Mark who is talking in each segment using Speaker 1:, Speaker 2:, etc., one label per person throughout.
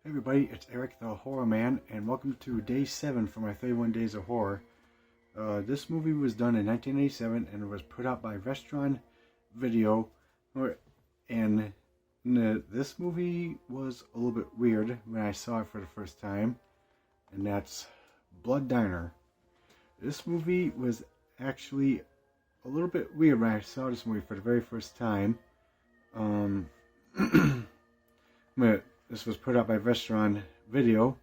Speaker 1: Hey everybody, it's Eric the Horror Man, and welcome to day 7 for my 31 Days of Horror. This movie was done in 1987 and it was put out by Vestron Video. And this movie was a little bit weird when I saw it for the first time, and that's Blood Diner. This movie was actually a little bit weird when I saw this movie for the very first time. This was put out by Vestron Video.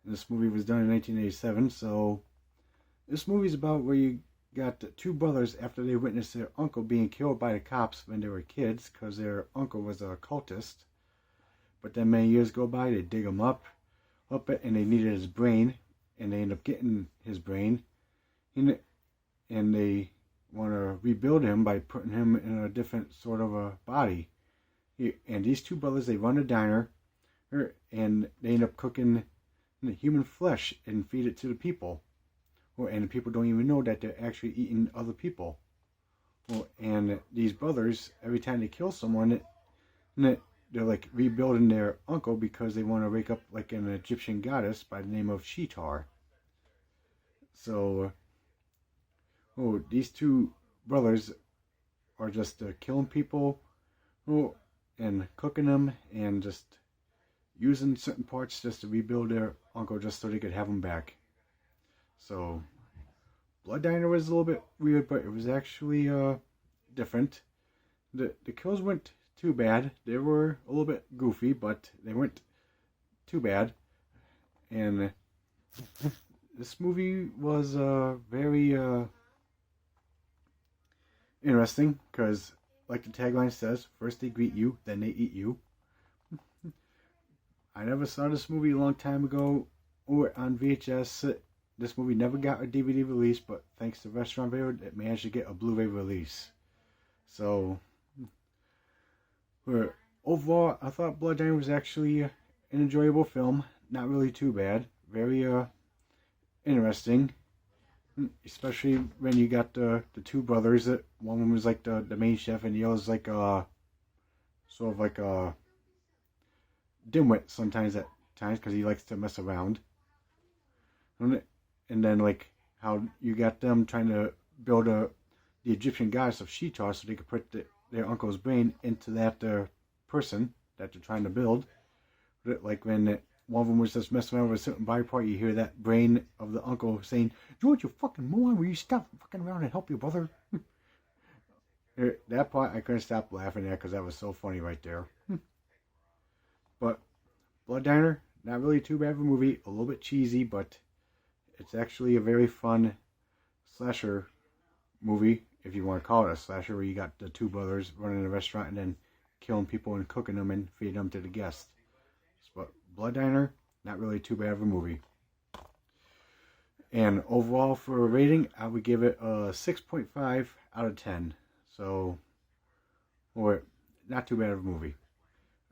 Speaker 1: This movie was done in 1987, so this movie is about where you got two brothers after they witnessed their uncle being killed by the cops when they were kids because their uncle was a cultist. But then many years go by, they dig him up, and they needed his brain, and they end up getting his brain, and they want to rebuild him by putting him in a different sort of a body. And these two brothers, they run a diner, and they end up cooking human flesh and feed it to the people. And the people don't even know that they're actually eating other people. And these brothers, every time they kill someone, they're like rebuilding their uncle because they want to wake up like an Egyptian goddess by the name of Sheetar. So, these two brothers are just killing people and cooking them and just using certain parts just to rebuild their uncle just so they could have him back. So, Blood Diner was a little bit weird, but it was actually different. The kills weren't too bad. They were a little bit goofy, but they weren't too bad. And this movie was very interesting because, like the tagline says, first they greet you, then they eat you. I never saw this movie a long time ago or on VHS. This movie never got a DVD release, but thanks to Vestron Video, it managed to get a Blu-ray release. So, overall, I thought Blood Diner was actually an enjoyable film. Not really too bad. Very interesting. Especially when you got the two brothers. One was like the main chef, and the other's like sort of like a dimwit sometimes at times because he likes to mess around. And then like how you got them trying to build the Egyptian goddess of Sheetar so they could put their uncle's brain into that person that they're trying to build. Like when one of them was just messing around with a certain body part, you hear that brain of the uncle saying, "George, you fucking moron, will you stop fucking around and help your brother?" That part I couldn't stop laughing at because that was so funny right there. But Blood Diner, not really too bad of a movie. A little bit cheesy, but it's actually a very fun slasher movie, if you want to call it a slasher, where you got the two brothers running a restaurant and then killing people and cooking them and feeding them to the guests. But Blood Diner, not really too bad of a movie. And overall for a rating, I would give it a 6.5 out of 10. So, or not too bad of a movie.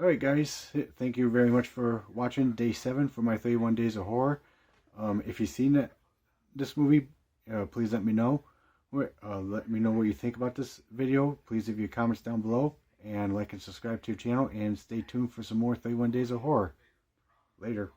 Speaker 1: Alright guys, thank you very much for watching day 7 for my 31 Days of Horror. If you've seen this movie, please let me know. Let me know what you think about this video. Please leave your comments down below. And like and subscribe to your channel. And stay tuned for some more 31 Days of Horror. Later.